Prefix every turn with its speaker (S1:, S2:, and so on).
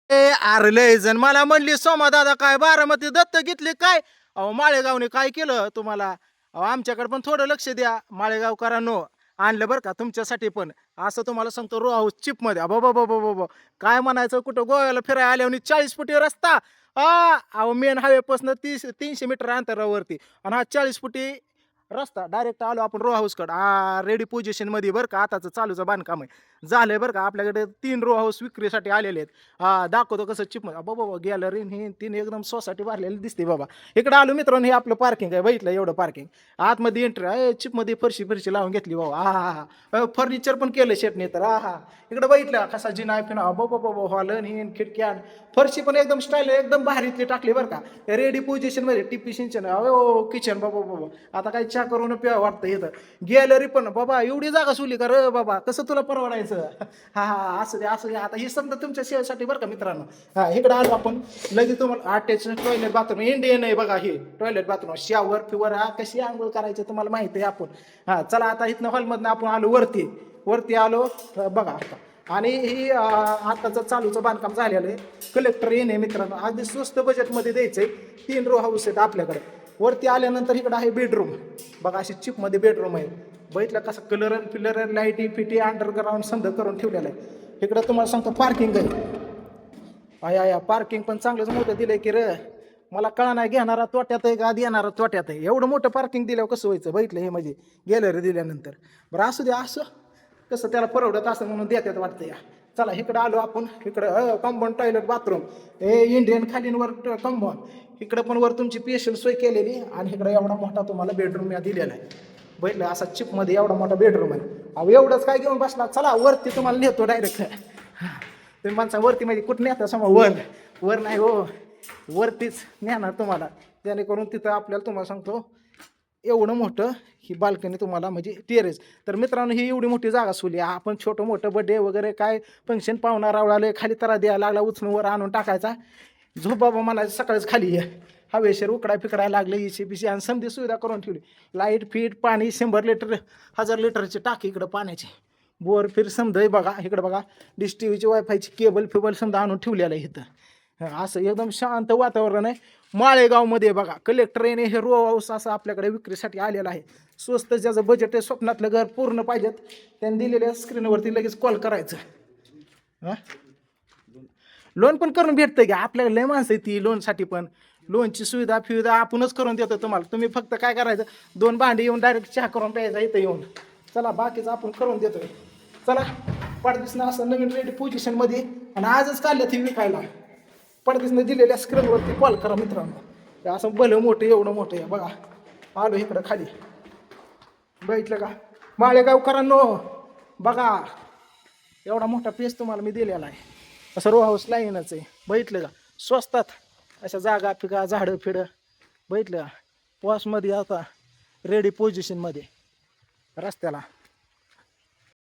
S1: अरे लय जण मला म्हणली सोमा दादा काय बारामती दत्त घेतली काय. अहो माळेगावने काय केलं तुम्हाला. अहो आमच्याकडे पण थोडं लक्ष द्या माळेगावकरांनो. आणलं बरं का तुमच्यासाठी पण. असं तुम्हाला सांगतो रो हाऊस चिप मध्ये बाबा बाबा बाबा काय म्हणायचं कुठं गोव्याला फिरायला आल्यावर 40 फुटी रस्ता. अहो मेन हायवे पासून 300 मीटर अंतरावरती आणि हा 40 फुटी रस्ता डायरेक्ट आलो आपण रो हाऊस कडे. रेडी पोझिशन मध्ये बरं का आताचं चालूचं बांधकाम आहे झालंय बरं का. आपल्याकडे 3 रो हाऊस विक्रीसाठी आलेले आहेत. दाखवतो कसं चिप बाबा गॅलरी ही तीन एकदम सोसायटी भरलेली दिसते बाबा. इकडे आलो मित्रांनो हे आपलं पार्किंग आहे बघितलं एवढं पार्किंग. आतमध्ये एंट्री आहे चिपमध्ये फरशी फरशी लावून घेतली बाबा. फर्निचर पण केलं शेटने तर इकडे बघितलं कसा जिना फिना बाबा बाबा हॉल ही खिडक्या फरशी पण एकदम स्टाईल एकदम भारीतली टाकली बरं का. रेडी पोझिशन मध्ये टिपी सिंचन अहो किचन बाबा बाबा. आता काही चहा करून प्या वाटतं इथं. गॅलरी पण बाबा एवढी जागा सुली का रे बाबा कसं तुला परवडायचं. असं दे आता हे समजा तुमच्या सेवेसाठी बरं का मित्रांनो. इकडे आलो आपण लगेच तुम्हाला अटॅच टॉयलेट बाथरूम इंडियन आहे बघा हे टॉयलेट बाथरूम शावर फिवर कशी आंघोळ करायचं तुम्हाला माहिती आहे आपण. चला आता इथनं हॉलमधनं आपण आलो वरती आलो बघा आता. आणि ही आताचं चालूचं बांधकाम झालेलं आहे. कलेक्टर येणे मित्रांनो अगदी स्वस्त बजेटमध्ये द्यायचंय. 3 रो हाऊस आहेत आपल्याकडे. वरती आल्यानंतर इकडे आहे बेडरूम बघा अशी चिपमध्ये बेडरूम आहे. बघितलं कसं कलर फिलर लाईटी फिटी अंडरग्राऊंड समजा करून ठेवलेलं आहे. इकडं तुम्हाला सांगतो पार्किंग आहे. पार्किंग पण चांगलंच मोठं दिलंय की रे. मला कळा नाही घेणारा तोट्यात आहे का देणारा तोट्यात आहे. एवढं मोठं पार्किंग दिल्यावर कसं व्हायचं बघितलं हे म्हणजे गॅलरी दिल्यानंतर. बरं असू दे असं कसं त्याला परवडत असं म्हणून देतात वाटतं या. चला इकडं आलो आपण इकडं कंपाऊंड टॉयलेट बाथरूम हे इंडियन खालींवर कंपाऊंड. इकडं पण वर तुमची स्पेशल सोय केलेली आणि इकडं एवढा मोठा तुम्हाला बेडरूम या दिलेला आहे. बघितलं असा चिपमध्ये एवढा मोठा बेडरूम आहे. अहो एवढंच काय घेऊन बसला चला वरती तुम्हाला नेतो डायरेक्ट. तुम्ही माणसा वरती म्हणजे कुठं नेता समोर वर नाही हो वरतीच नेणार तुम्हाला. जेणेकरून तिथं आपल्याला तुम्हाला सांगतो एवढं मोठं ही बाल्कनी तुम्हाला म्हणजे टेरेस. तर मित्रांनो ही एवढी मोठी जागा सोली आपण छोटं मोठं बड्डे वगैरे काय फंक्शन पाहुणा रावळाले खाली तरा द्यायला लागला उचलून वर आणून टाकायचा. झोप बाबा मला सकाळीच खाली आहे. हवेशीर उकडाय फिकडायला लागले इशी पिशी आणि समधी सुविधा करून ठेवली. लाईट फीट पाणी 100 लिटर 1000 लिटरची टाकी इकडं पाण्याची. बोर फिर समजा बघा इकडं बघा डिश टीव्हीची वायफायची केबल फिबल समजा आणून ठेवलेलं आहे इथं. असं एकदम शांत वातावरण आहे. माळेगावमध्ये बघा कलेक्टर येणे हे रो हाऊस असं आपल्याकडे विक्रीसाठी आलेलं आहे. स्वस्त ज्याचं बजेट आहे स्वप्नातलं घर पूर्ण पाहिजेत त्यांनी दिलेल्या स्क्रीनवरती लगेच कॉल करायचं. लोन पण करून भेटतं की आपल्याला लय माणसं आहे ती लोनसाठी पण. लोनची सुविधा फिविधा आपणच करून देतो तुम्हाला. तुम्ही फक्त काय करायचं 2 भांडी येऊन डायरेक्ट चहा करून प्यायचा इथं येऊन. चला बाकीचं आपण करून देतोय. चला पडदिसनं असं नवीन रेडी पोझिशनमध्ये आणि आजच काढलं ती विकायला. पडदिसनं दिलेल्या स्क्रीनवरती कॉल करा मित्रांनो. असं भलं मोठं एवढं मोठं आहे बघा. आलो इकडं खाली बघितलं का माळेगावकरांनो बघा एवढा मोठा पेस तुम्हाला मी दिलेला आहे. असं रो हाऊस लाईनच आहे बघितलं का. स्वस्तात अशा जागा फिगा झाडं फिडं बघितलं का. पॉसमध्ये आता रेडी पोझिशनमध्ये रस्त्याला